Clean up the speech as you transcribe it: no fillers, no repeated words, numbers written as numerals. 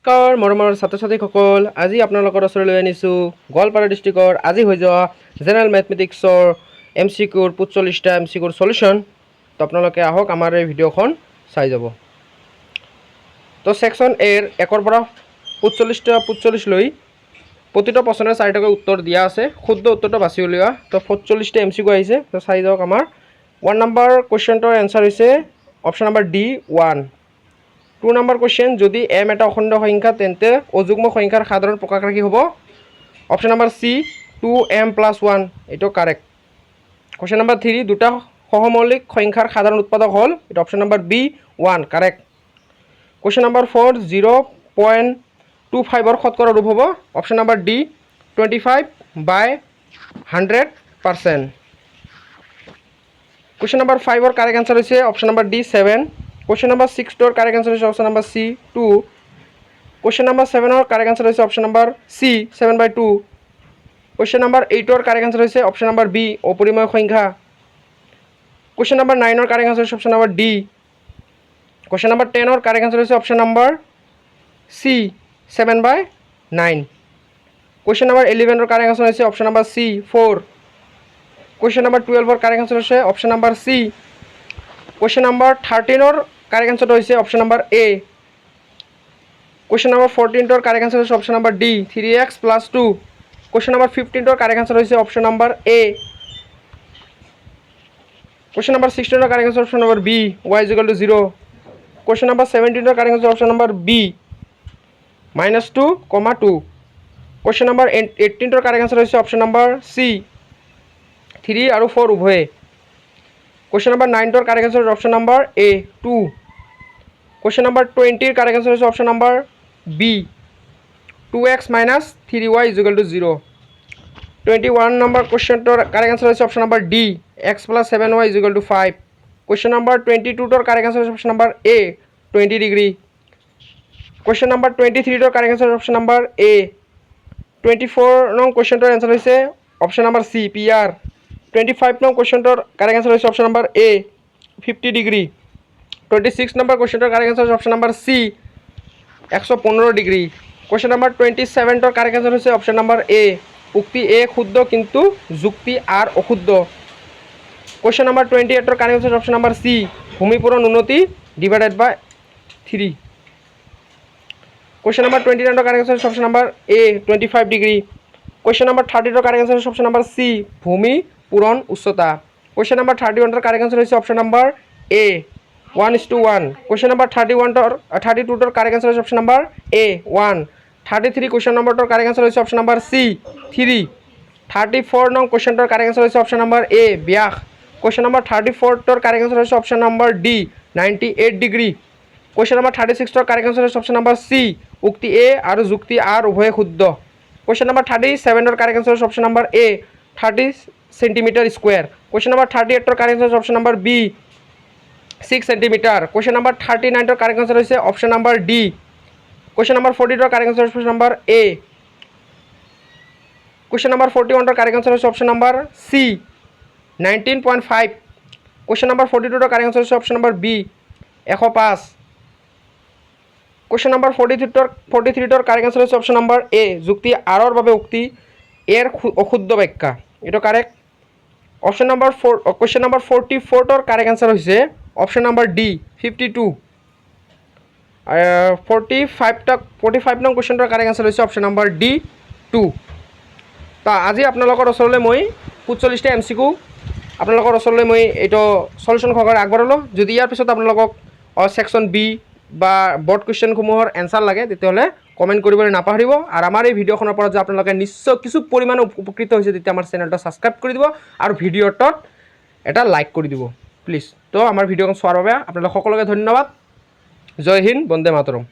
নমস্কাৰ মৰমৰ ছাত্ৰ ছাত্ৰীসকল, আজি আপোনালোকৰ ওচৰলৈ আনিছোঁ গোৱালপাৰা ডিষ্ট্ৰিক্টৰ আজি হৈ যোৱা জেনেৰেল মেথমেটিক্সৰ MCQৰ 45টা MCQৰ সলিউশ্যন। তো আপোনালোকে আহক আমাৰ এই ভিডিঅ'খন চাই যাব। তো ছেকশ্যন এৰ 1ৰ পৰা 45 লৈ প্ৰতিটো প্ৰশ্নৰ 4টাকৈ উত্তৰ দিয়া আছে, শুদ্ধ উত্তৰটো বাছি উলিওৱা। তো 45টা MCQ আহিছে, তো চাই যাওক। আমাৰ 1 নম্বৰ কুৱেশ্যনটোৰ এনচাৰ হৈছে option number D1। 2 number question, যদি m এটা অখণ্ড সংখ্যা তেন্তে অযুগ্ম সংখ্যাৰ সাধাৰণ প্ৰকাশ কি হ'ব? অপশ্যন নম্বৰ C 2m+1, এইটো কাৰেক্ট। কুৱেশ্যন নম্বৰ 3, দুটা সহমৌলিক সংখ্যাৰ সাধাৰণ উৎপাদক হ'ল, এইটো option number B 1, correct. Question number 4, 0.25ৰ শতকৰা ৰূপ হ'ব, option number D 25/100%। Question number 5ৰ কাৰেক্ট এনচাৰ হৈছে option number D 7। Question number 6ৰ কাৰেক্ট এনচাৰ হৈছে option number C 2। Question number 7ৰ কাৰেক্ট এনচাৰ হৈছে option number C 7/2। Question number 8ৰ কাৰেক্ট এনচাৰ হৈছে অপশ্যন নম্বৰ B অপৰিমেয় সংখ্যা। কুৱেশ্যন নম্বৰ 9ৰ কাৰেক্ট এনচাৰ হৈছে option number D। Question number 10ৰ কাৰেক্ট এনচাৰ হৈছে option number C 7/9। Question number 11ৰ কাৰেক্ট এনচাৰ হৈছে option number C 4। Question number 12ৰ কাৰেক্ট এনচাৰ হৈছে option number C। Question number 13ৰ কাৰেক্ট এনচাৰটো হৈছে option number A। Question number 14ৰ কাৰেক্ট এনচাৰ হৈছে option number D 3x+2। Question number 15ৰ কাৰেক্ট এনচাৰ হৈছে option number A। Question number 16ৰ correct answer option number B y = 0। Question number 17ৰ correct answer option number B -2, 2। Question number 18ৰ correct answer হৈছে option number C 3 আৰু 4 উভয়ে। Question number 9ৰ correct answer হৈছে option number A 2। Question number 20ৰ correct answer হৈছে option number B 2x - 3y = 0। 21 number কুৱেশ্যনটোৰ correct answer হৈছে option number D x + 7y = 5। Question number 22ৰ কাৰেক্ট এনচাৰ হৈছে option number A 20 degree. Question number 23ৰ correct answer option number A। 24 নং কুৱেশ্যনটোৰ answer হৈছে option number C PR। 25 নং কুৱেশ্যনটোৰ কাৰেক্ট এনচাৰ হৈছে option number A 50 degree. 26 number কুৱেশ্যনটোৰ কাৰেক্ট এনচাৰ হৈছে option number C 115 degree. Question number 27ৰ কাৰেক্ট এনচাৰ হৈছে অপশ্যন নম্বৰ A উক্তি A শুদ্ধ কিন্তু যুক্তি R অশুদ্ধ। কুৱেশ্যন নম্বৰ 28ৰ correct answer option number C ভূমিপূৰণ উন্নতি /3। কুৱেশ্যন নম্বৰ 29ৰ correct answer option number A 25 degree. Question number 30ৰ correct answer option number C ভূমি পূৰণ উচ্চতা। কুৱেশ্যন নম্বৰ 31ৰ কাৰেক্ট এনচাৰ হৈছে option number A 1:1। Question number 32ৰ কাৰেক্ট এনচাৰ হৈছে অপশ্যন নম্বৰ A 1। 33 কুৱেশ্যন নম্বৰটোৰ কাৰেক্ট এনচাৰ হৈছে অপশ্যন নম্বৰ C 3। 34 নং কুৱেশ্যনটোৰ কাৰেক্ট এনচাৰ হৈছে অপশ্যন নম্বৰ A ব্যাস। কুৱেশ্যন নম্বৰ 34ৰ কাৰেক্ট এনচাৰ হৈছে option number D 98 degree. Question number 36ৰ correct answer হৈছে অপশ্যন নম্বৰ C উক্তি A আৰু যুক্তি R উভয়ে শুদ্ধ। কুৱেশ্যন নম্বৰ 37ৰ কাৰেক্ট এনচাৰ হৈছে option number A 30 centimetre square. Question number 38ৰ কাৰেক্ট এনচাৰ হৈছে option number B 6 centimetre. Question number 39ৰ কাৰেক্ট এনচাৰ হৈছে option number D। Question number 40ৰ কাৰেক্ট এনচাৰ হৈছে option number A। Question number 41ৰ correct answer হৈছে option number C 19.5। Question number 42ৰ correct answer হৈছে option number B 105। Question number 43ৰ correct answer হৈছে অপশ্যন নম্বৰ A যুক্তি R ৰ বাবে উক্তি এৰ অশুদ্ধ ব্যাখ্যা, এইটো correct. Option number 4 question number 44ৰ কাৰেক্ট এনচাৰ হৈছে অপশ্যন নম্বৰ D 52। 45 নং কুৱেশ্যনটোৰ কাৰেক্ট এনচাৰ হৈছে অপশ্যন নম্বৰ D 2। তো আজি আপোনালোকৰ ওচৰলৈ মই 45টা MCQ আপোনালোকৰ ওচৰলৈ মই এইটো সলিউশ্যন সহকাৰে আগবঢ়ালোঁ। যদি ইয়াৰ পিছত আপোনালোকক ছেকশ্যন B বা বৰ্ড কুৱেশ্যনসমূহৰ এনচাৰ লাগে তেতিয়াহ'লে কমেণ্ট কৰিবলৈ নাপাহৰিব। আৰু আমাৰ এই ভিডিঅ'খনৰ পৰা যে আপোনালোকে নিশ্চয় কিছু পৰিমাণে উপকৃত হৈছে তেতিয়া আমাৰ চেনেলটো ছাবস্ক্ৰাইব কৰি দিব আৰু ভিডিঅ'টোত এটা লাইক কৰি দিব প্লিজ। তো আমাৰ ভিডিঅ'খন চোৱাৰ বাবে আপোনালোক সকলোকে ধন্যবাদ। জয় হিন্দ, বন্দে মাতৰম।